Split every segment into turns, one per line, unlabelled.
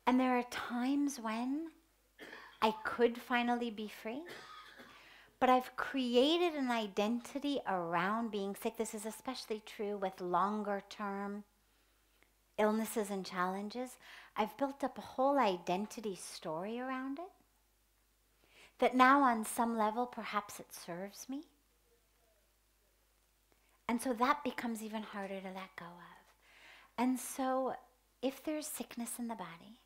And there are times when I could finally be free, but I've created an identity around being sick. This is especially true with longer term illnesses and challenges. I've built up a whole identity story around it that now on some level perhaps it serves me. And so that becomes even harder to let go of. And so if there's sickness in the body,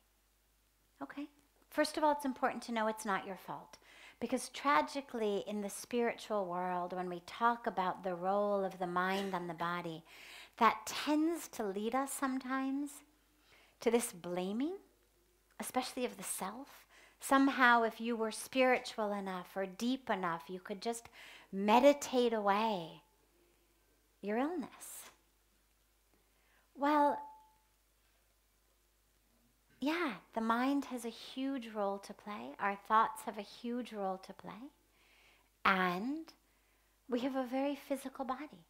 okay, first of all, it's important to know it's not your fault. Because tragically, in the spiritual world, when we talk about the role of the mind on the body, that tends to lead us sometimes to this blaming, especially of the self. Somehow, if you were spiritual enough or deep enough, you could just meditate away your illness. Well, yeah, the mind has a huge role to play. Our thoughts have a huge role to play. And we have a very physical body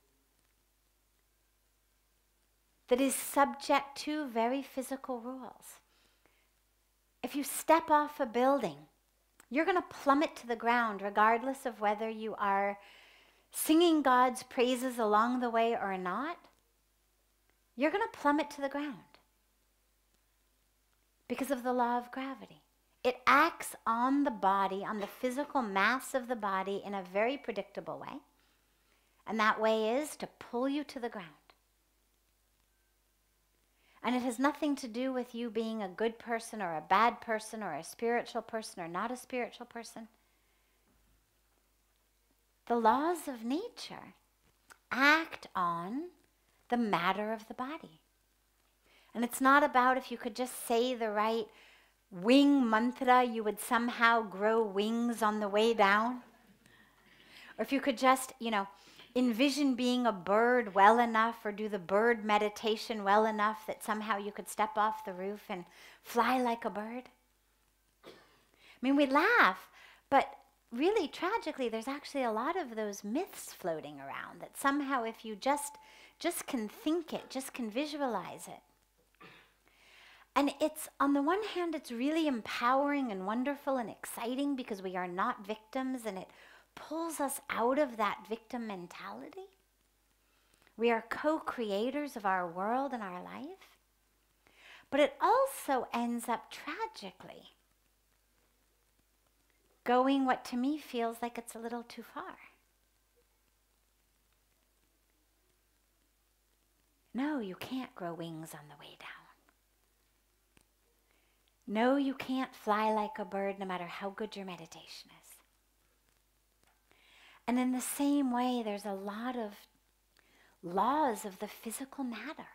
that is subject to very physical rules. If you step off a building, you're going to plummet to the ground regardless of whether you are singing God's praises along the way or not. You're going to plummet to the ground because of the law of gravity. It acts on the body, on the physical mass of the body in a very predictable way. And that way is to pull you to the ground. And it has nothing to do with you being a good person or a bad person or a spiritual person or not a spiritual person. The laws of nature act on the matter of the body. And it's not about if you could just say the right wing mantra, you would somehow grow wings on the way down. Or if you could just, envision being a bird well enough or do the bird meditation well enough that somehow you could step off the roof and fly like a bird. I mean, we laugh, but really tragically, there's actually a lot of those myths floating around that somehow if you just can think it, just can visualize it. And it's, on the one hand, it's really empowering and wonderful and exciting because we are not victims and it pulls us out of that victim mentality. We are co-creators of our world and our life. But it also ends up tragically going what to me feels like it's a little too far. No, you can't grow wings on the way down. No, you can't fly like a bird no matter how good your meditation is. And in the same way, there's a lot of laws of the physical matter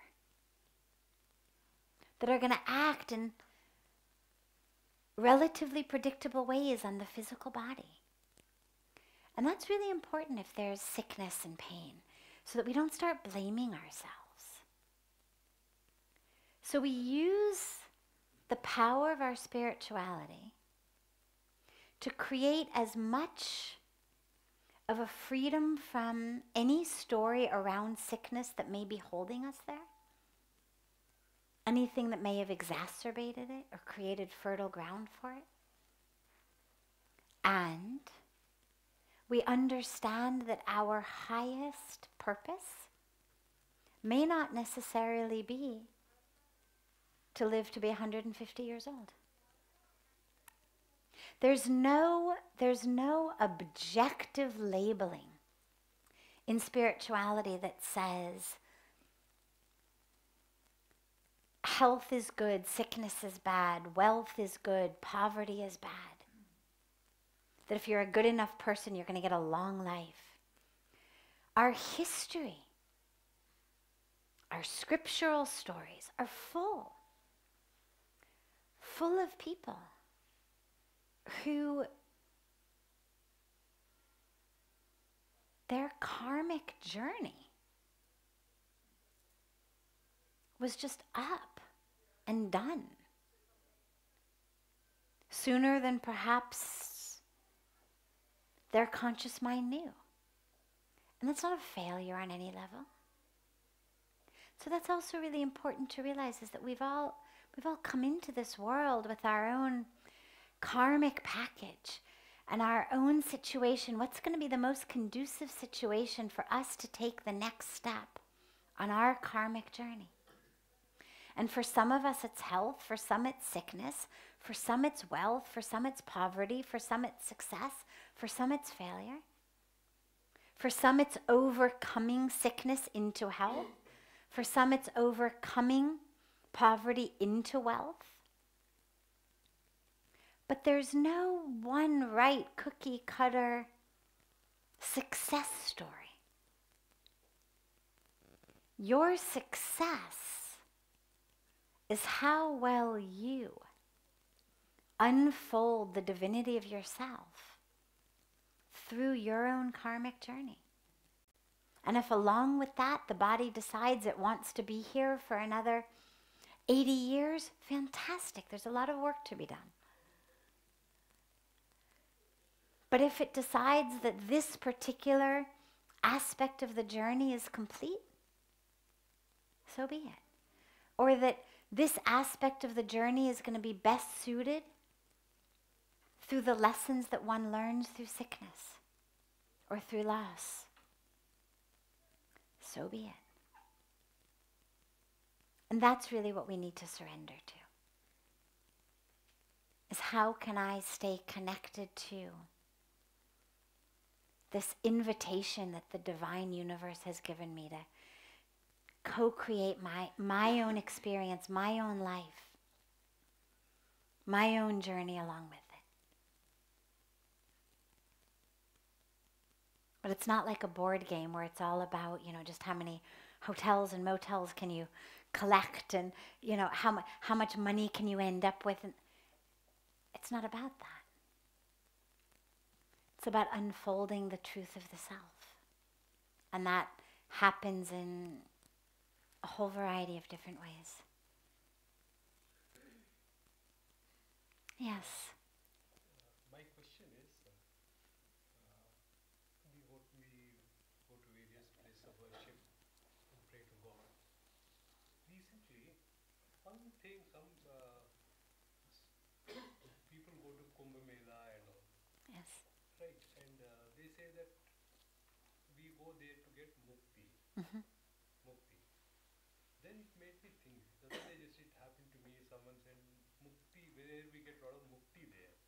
that are going to act in relatively predictable ways on the physical body. And that's really important if there's sickness and pain, so that we don't start blaming ourselves. So we use the power of our spirituality to create as much of a freedom from any story around sickness that may be holding us there. Anything that may have exacerbated it or created fertile ground for it. And we understand that our highest purpose may not necessarily be to live to be 150 years old. There's no objective labeling in spirituality that says health is good, sickness is bad, wealth is good, poverty is bad. That if you're a good enough person, you're going to get a long life. Our history, our scriptural stories are full of people who their karmic journey was just up and done sooner than perhaps their conscious mind knew. And that's not a failure on any level. So that's also really important to realize, is that we've all We've all come into this world with our own karmic package and our own situation. What's going to be the most conducive situation for us to take the next step on our karmic journey? And for some of us it's health, for some it's sickness, for some it's wealth, for some it's poverty, for some it's success, for some it's failure. For some it's overcoming sickness into health. For some it's overcoming poverty into wealth. But there's no one right cookie cutter success story. Your success is how well you unfold the divinity of yourself through your own karmic journey. And if along with that the body decides it wants to be here for another 80 years, fantastic. There's a lot of work to be done. But if it decides that this particular aspect of the journey is complete, so be it. Or that this aspect of the journey is going to be best suited through the lessons that one learns through sickness or through loss, so be it. And that's really what we need to surrender to. Is how can I stay connected to this invitation that the divine universe has given me to co-create my own experience, my own life, my own journey along with it. But it's not like a board game where it's all about, just how many hotels and motels can you collect and, how much money can you end up with. And it's not about that. It's about unfolding the truth of the self. And that happens in a whole variety of different ways. Yes.
My question is, we go to various places of worship and pray to God. Recently, one thing, some people go to Kumbh Mela and all.
Yes.
Right, and they say that we go there to get mukti.
Mm-hmm.
Mukti. Then it made me think. The other day just it happened to me. Someone said mukti, where we get a lot of mukti there.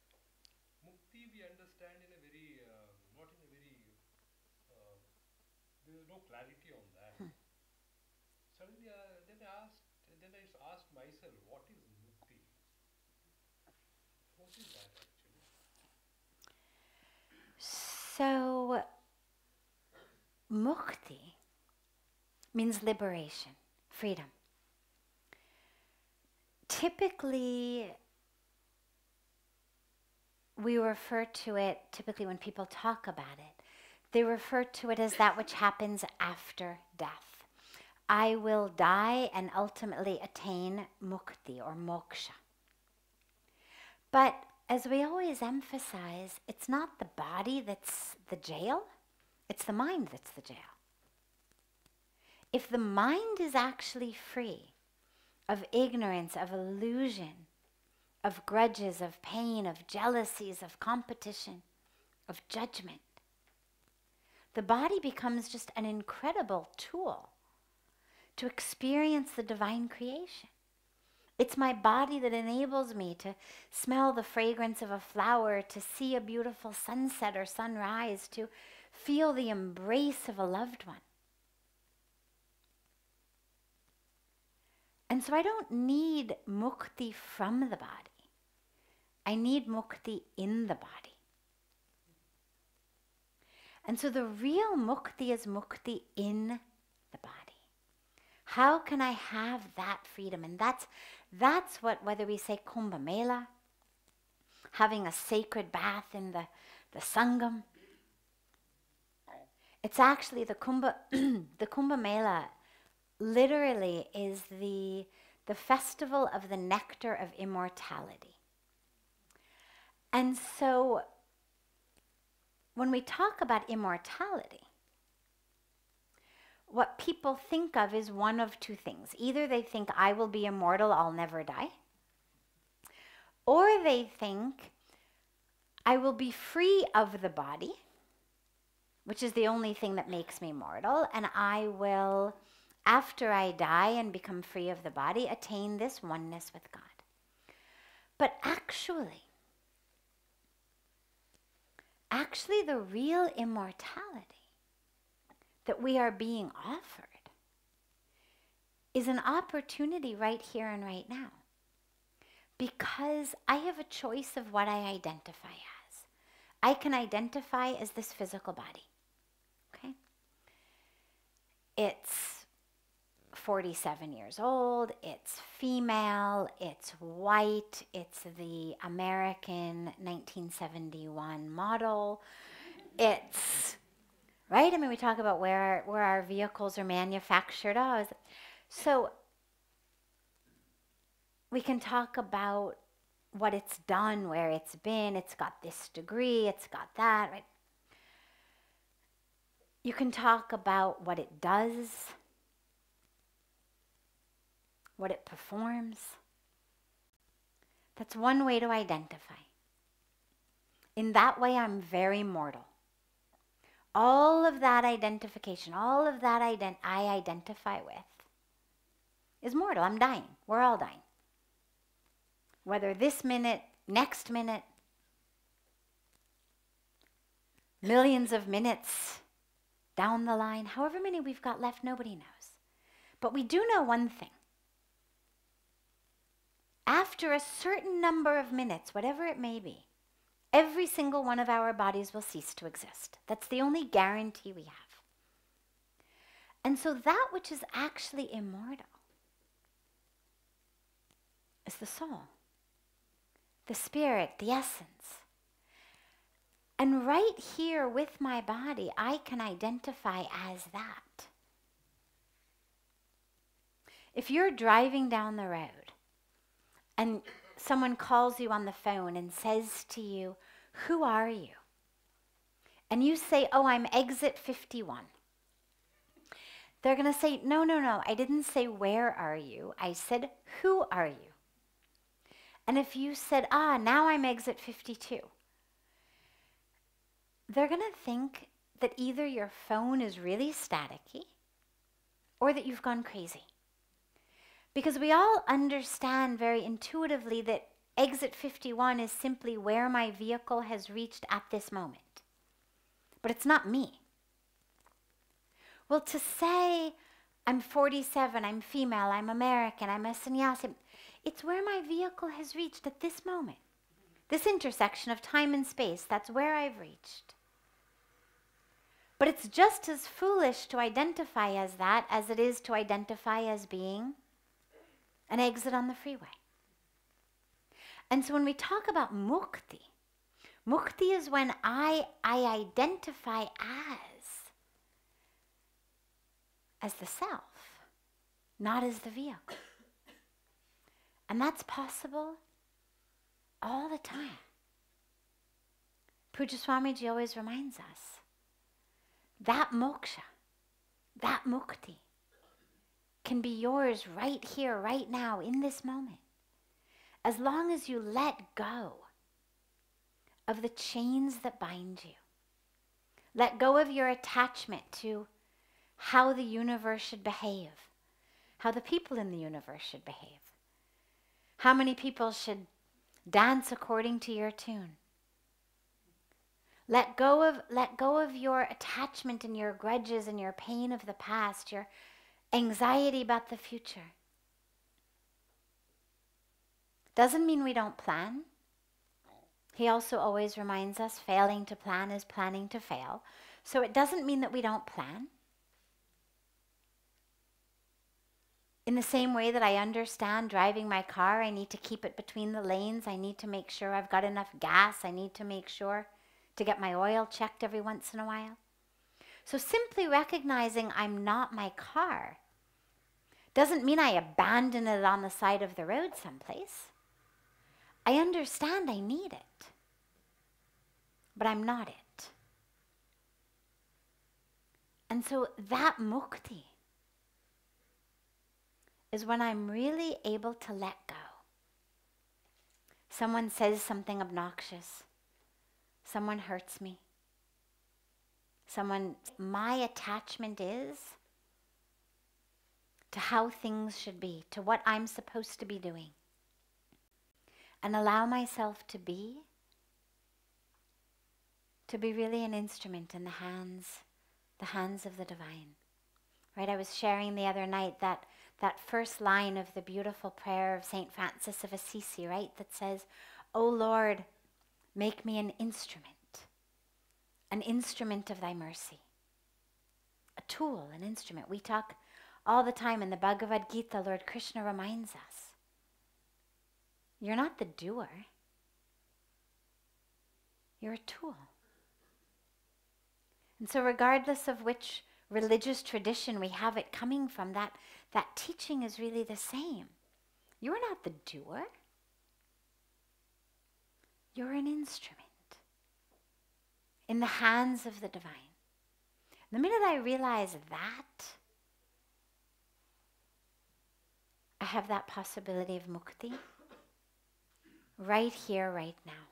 Mukti we understand in a very, not in a very, there is no clarity on that. Suddenly, then I asked myself, what is mukti? What is that actually?
So, mukti means liberation, freedom. Typically, we refer to it, when people talk about it, they refer to it as that which happens after death. I will die and ultimately attain mukti or moksha. But as we always emphasize, it's not the body that's the jail, it's the mind that's the jail. If the mind is actually free of ignorance, of illusion, of grudges, of pain, of jealousies, of competition, of judgment, the body becomes just an incredible tool to experience the divine creation. It's my body that enables me to smell the fragrance of a flower, to see a beautiful sunset or sunrise, to feel the embrace of a loved one. And so I don't need mukti from the body. I need mukti in the body. And so the real mukti is mukti in the body. How can I have that freedom? And that's what, whether we say Kumbh Mela, having a sacred bath in the Sangam, it's actually the Kumbh Mela literally is the festival of the nectar of immortality. And so when we talk about immortality, what people think of is one of two things. Either they think I will be immortal, I'll never die, or they think I will be free of the body, which is the only thing that makes me mortal, and I will, after I die and become free of the body, attain this oneness with God. But actually, the real immortality that we are being offered is an opportunity right here and right now. Because I have a choice of what I identify as. I can identify as this physical body. Okay? It's 47 years old, it's female, it's white, it's the American 1971 model. It's, right? I mean, we talk about where our vehicles are manufactured. So we can talk about what it's done, where it's been, it's got this degree, it's got that, right? You can talk about what it does, what it performs. That's one way to identify. In that way, I'm very mortal. All of that identification, all of that I identify with is mortal. I'm dying. We're all dying. Whether this minute, next minute, millions of minutes down the line, however many we've got left, nobody knows. But we do know one thing. After a certain number of minutes, whatever it may be, every single one of our bodies will cease to exist. That's the only guarantee we have. And so that which is actually immortal is the soul, the spirit, the essence. And right here with my body, I can identify as that. If you're driving down the road and someone calls you on the phone and says to you, "Who are you?" And you say, "Oh, I'm exit 51." They're going to say, no, I didn't say where are you. I said, who are you? And if you said, now I'm exit 52, they're going to think that either your phone is really staticky or that you've gone crazy. Because we all understand very intuitively that exit 51 is simply where my vehicle has reached at this moment. But it's not me. Well, to say I'm 47, I'm female, I'm American, I'm a sannyasi, it's where my vehicle has reached at this moment. This intersection of time and space, that's where I've reached. But it's just as foolish to identify as that as it is to identify as being an exit on the freeway. And so when we talk about mukti, mukti is when I identify as the self, not as the vehicle. And that's possible all the time. Pujya Swamiji always reminds us that moksha, that mukti, can be yours right here, right now, in this moment, as long as you let go of the chains that bind you. Let go of your attachment to how the universe should behave, how the people in the universe should behave, how many people should dance according to your tune. Let go of your attachment and your grudges and your pain of the past, your anxiety about the future. Doesn't mean we don't plan. He also always reminds us failing to plan is planning to fail. So it doesn't mean that we don't plan. In the same way that I understand driving my car, I need to keep it between the lanes. I need to make sure I've got enough gas. I need to make sure to get my oil checked every once in a while. So simply recognizing I'm not my car doesn't mean I abandon it on the side of the road someplace. I understand I need it, but I'm not it. And so that mukti is when I'm really able to let go. Someone says something obnoxious. Someone hurts me. My attachment is to how things should be, to what I'm supposed to be doing. And allow myself to be really an instrument in the hands of the divine. Right? I was sharing the other night that first line of the beautiful prayer of St. Francis of Assisi, right? That says, "O Lord, make me an instrument of thy mercy." A tool, an instrument. We talk all the time in the Bhagavad Gita, Lord Krishna reminds us, you're not the doer. You're a tool. And so regardless of which religious tradition we have it coming from, that teaching is really the same. You're not the doer. You're an instrument in the hands of the divine. The minute I realize that, I have that possibility of mukti right here, right now.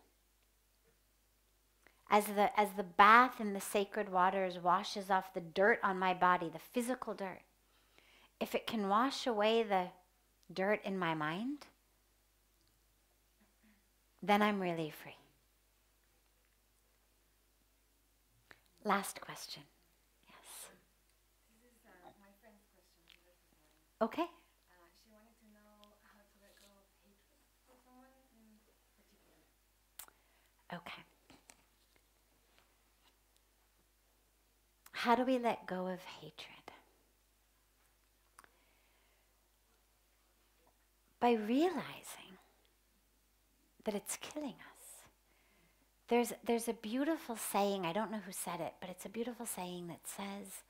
As the bath in the sacred waters washes off the dirt on my body, the physical dirt, if it can wash away the dirt in my mind, then I'm really free. Last question. Yes.
This is my friend's question to this morning.
Okay.
She wanted to know how to let go of hatred for someone in particular.
Okay. How do we let go of hatred? By realizing that it's killing us. There's a beautiful saying, I don't know who said it, but it's a beautiful saying that says,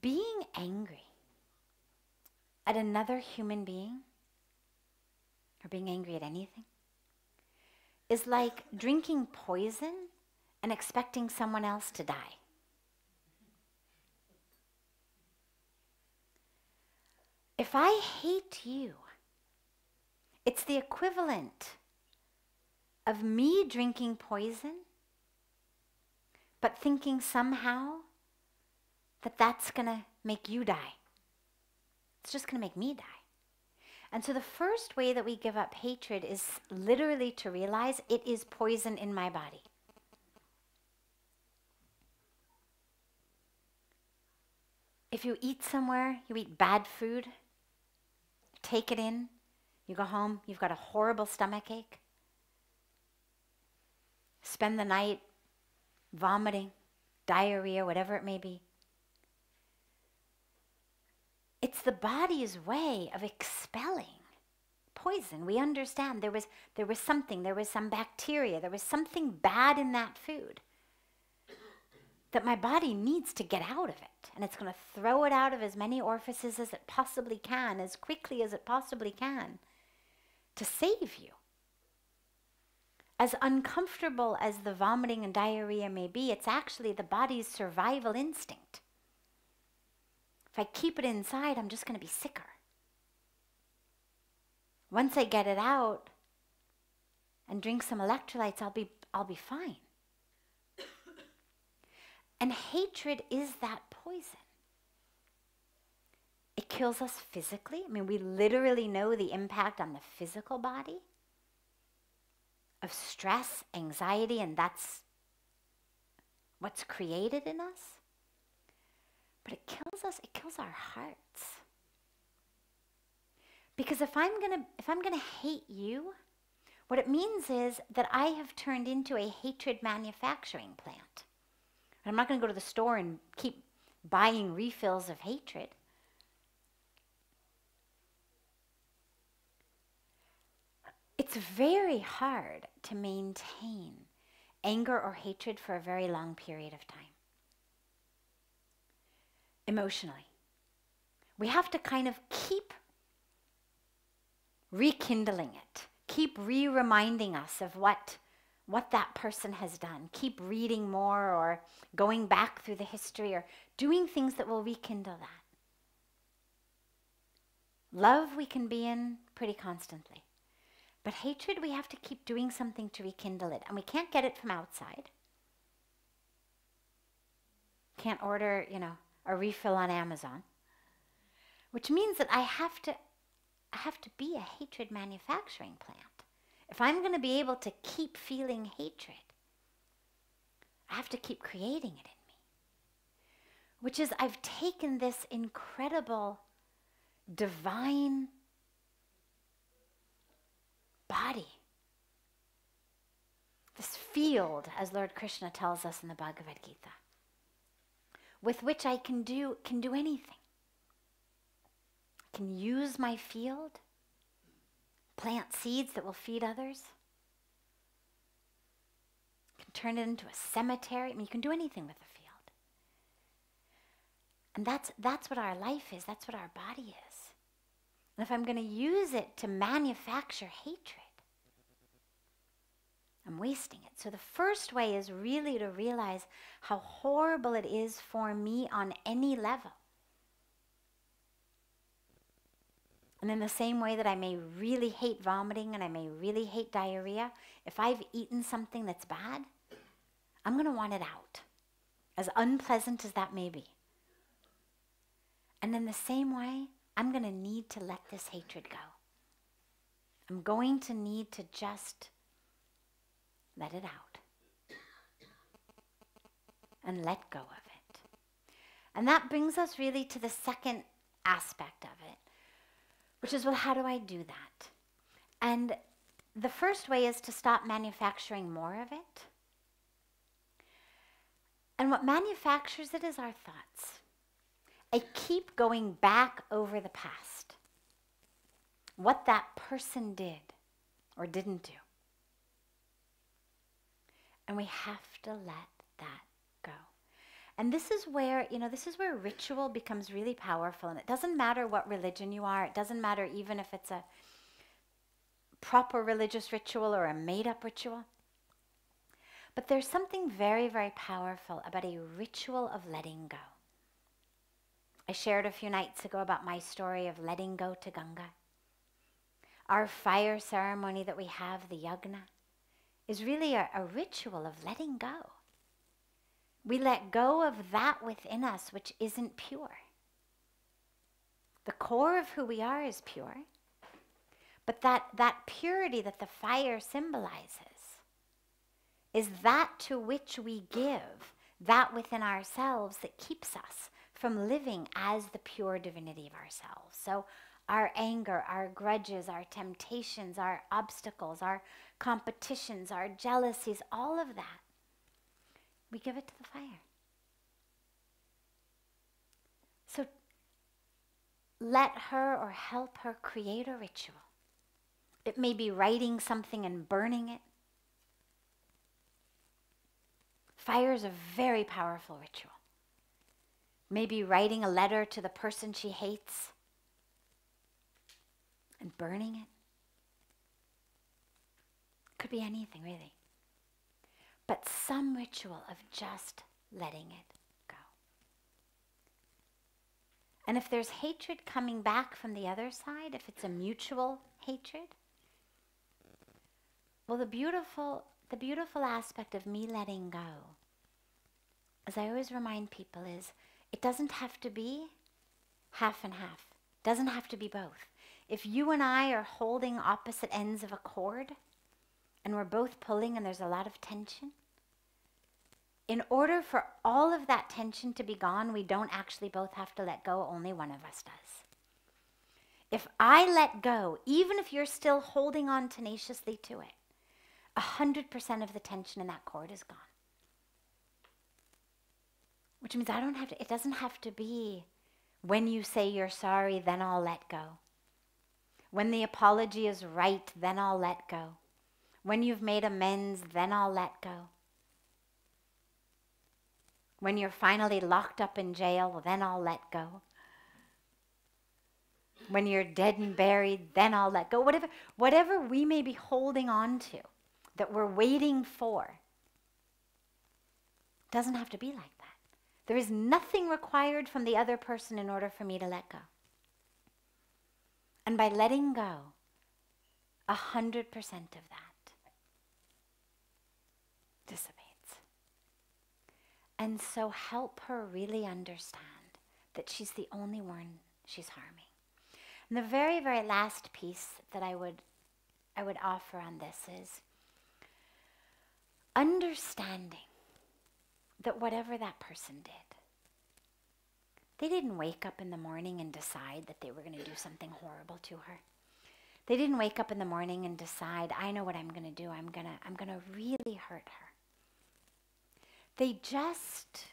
being angry at another human being, or being angry at anything, is like drinking poison and expecting someone else to die. If I hate you, it's the equivalent of me drinking poison, but thinking somehow that that's going to make you die. It's just going to make me die. And so the first way that we give up hatred is literally to realize it is poison in my body. If you eat somewhere, you eat bad food, take it in, you go home, you've got a horrible stomach ache, spend the night vomiting, diarrhea, whatever it may be. It's the body's way of expelling poison. We understand there was some bacteria, there was something bad in that food that my body needs to get out of it. And it's going to throw it out of as many orifices as it possibly can, as quickly as it possibly can, to save you. As uncomfortable as the vomiting and diarrhea may be, it's actually the body's survival instinct. If I keep it inside, I'm just going to be sicker. Once I get it out and drink some electrolytes, I'll be fine. And hatred is that poison. It kills us physically. I mean, we literally know the impact on the physical body of stress, anxiety, and that's what's created in us. But it kills us, it kills our hearts. Because if I'm gonna hate you, what it means is that I have turned into a hatred manufacturing plant. And I'm not going to go to the store and keep buying refills of hatred. It's very hard to maintain anger or hatred for a very long period of time. Emotionally. We have to kind of keep rekindling it, keep re-reminding us of what what that person has done. Keep reading more or going back through the history or doing things that will rekindle that. Love we can be in pretty constantly. But hatred, we have to keep doing something to rekindle it. And we can't get it from outside. Can't order, a refill on Amazon. Which means that I have to be a hatred manufacturing plant. If I'm going to be able to keep feeling hatred, I have to keep creating it in me. Which is, I've taken this incredible, divine body, this field, as Lord Krishna tells us in the Bhagavad Gita, with which I can do anything. I can use my field, plant seeds that will feed others, can turn it into a cemetery. You can do anything with a field. And that's what our life is. That's what our body is. And if I'm going to use it to manufacture hatred, I'm wasting it. So the first way is really to realize how horrible it is for me on any level. And in the same way that I may really hate vomiting and I may really hate diarrhea, if I've eaten something that's bad, I'm going to want it out, as unpleasant as that may be. And in the same way, I'm going to need to let this hatred go. I'm going to need to just let it out and let go of it. And that brings us really to the second aspect of it, which is, well, how do I do that? And the first way is to stop manufacturing more of it. And what manufactures it is our thoughts. I keep going back over the past, what that person did or didn't do. And we have to let that go. And this is where, ritual becomes really powerful. And it doesn't matter what religion you are. It doesn't matter even if it's a proper religious ritual or a made-up ritual. But there's something very, very powerful about a ritual of letting go. I shared a few nights ago about my story of letting go to Ganga. Our fire ceremony that we have, the yagna, is really a ritual of letting go. We let go of that within us which isn't pure. The core of who we are is pure, but that purity that the fire symbolizes is that to which we give that within ourselves that keeps us from living as the pure divinity of ourselves. So our anger, our grudges, our temptations, our obstacles, our competitions, our jealousies, all of that, we give it to the fire. So let her or help her create a ritual. It may be writing something and burning it. Fire is a very powerful ritual. Maybe writing a letter to the person she hates and burning it. Could be anything, really. But some ritual of just letting it go. And if there's hatred coming back from the other side, if it's a mutual hatred, well, the beautiful aspect of me letting go, as I always remind people, is it doesn't have to be half and half. It doesn't have to be both. If you and I are holding opposite ends of a cord and we're both pulling and there's a lot of tension, in order for all of that tension to be gone, we don't actually both have to let go, only one of us does. If I let go, even if you're still holding on tenaciously to it, 100% of the tension in that cord is gone. Which means it doesn't have to be when you say you're sorry, then I'll let go. When the apology is right, then I'll let go. When you've made amends, then I'll let go. When you're finally locked up in jail, well, then I'll let go. When you're dead and buried, then I'll let go. Whatever we may be holding on to, that we're waiting for. It doesn't have to be like that. There is nothing required from the other person in order for me to let go. And by letting go, 100% of that dissipates. And so help her really understand that she's the only one she's harming. And the very, very last piece that I would offer on this is understanding that whatever that person did, they didn't wake up in the morning and decide that they were going to do something horrible to her. They didn't wake up in the morning and decide, I know what I'm going to do. I'm going to really hurt her. They just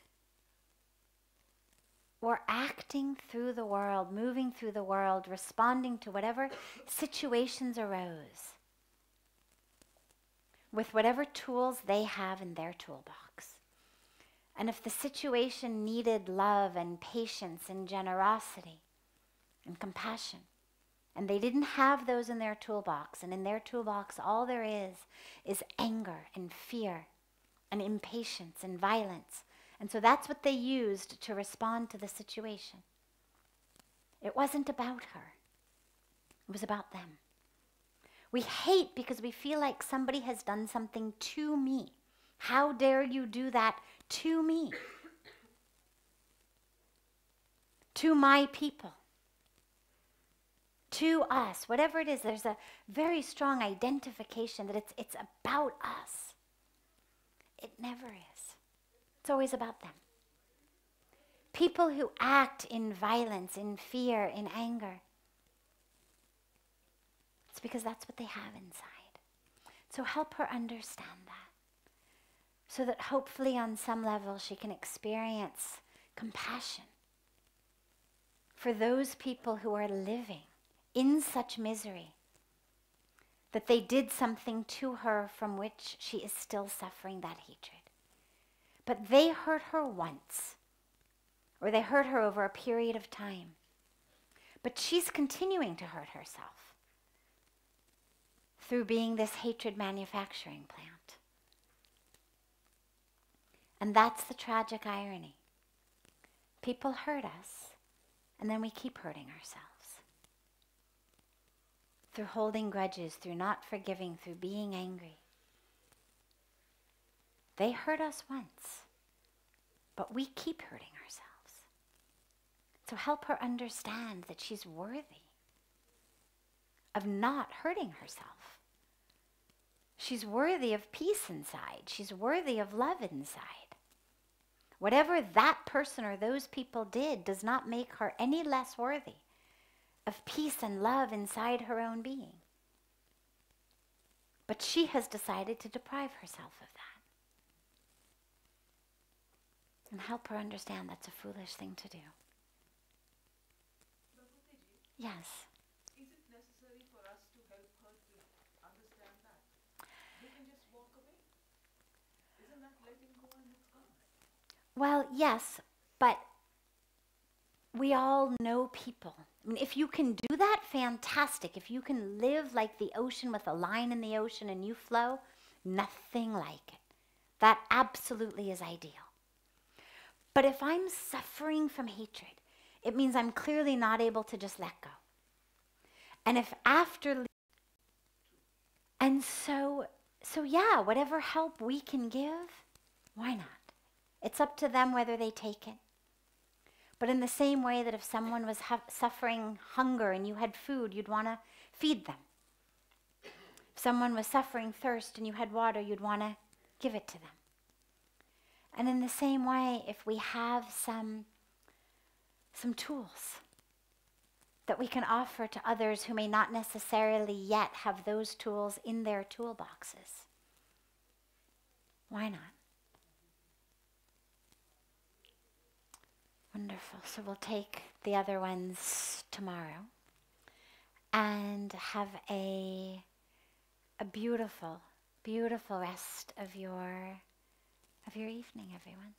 were acting through the world, moving through the world, responding to whatever situations arose with whatever tools they have in their toolbox. And if the situation needed love and patience and generosity and compassion, and they didn't have those in their toolbox, and in their toolbox all there is anger and fear and impatience and violence. And so that's what they used to respond to the situation. It wasn't about her. It was about them. We hate because we feel like somebody has done something to me. How dare you do that to me? To my people. To us. Whatever it is, there's a very strong identification that it's about us. It never is. It's always about them. People who act in violence, in fear, in anger, it's because that's what they have inside. So help her understand that, so that hopefully on some level she can experience compassion for those people who are living in such misery that they did something to her from which she is still suffering that hatred. But they hurt her once, or they hurt her over a period of time. But she's continuing to hurt herself through being this hatred manufacturing plant. And that's the tragic irony. People hurt us, and then we keep hurting ourselves. Through holding grudges, through not forgiving, through being angry. They hurt us once, but we keep hurting ourselves. So help her understand that she's worthy of not hurting herself. She's worthy of peace inside. She's worthy of love inside. Whatever that person or those people did does not make her any less worthy of peace and love inside her own being. But she has decided to deprive herself of that. And help her understand that's a foolish thing to do.
Bhagawati,
Yes.
is it necessary for us to help her to understand that? We can just walk away. Isn't that letting go and it's gone?
Well, yes, but we all know people. I mean, if you can do that, fantastic. If you can live like the ocean with a line in the ocean and you flow, nothing like it. That absolutely is ideal. But if I'm suffering from hatred, it means I'm clearly not able to just let go. And if after, and so yeah, whatever help we can give, why not? It's up to them whether they take it. But in the same way that if someone was suffering hunger and you had food, you'd want to feed them. If someone was suffering thirst and you had water, you'd want to give it to them. And in the same way, if we have some tools that we can offer to others who may not necessarily yet have those tools in their toolboxes, why not? Wonderful. So we'll take the other ones tomorrow and have a beautiful, beautiful rest of your evening, everyone.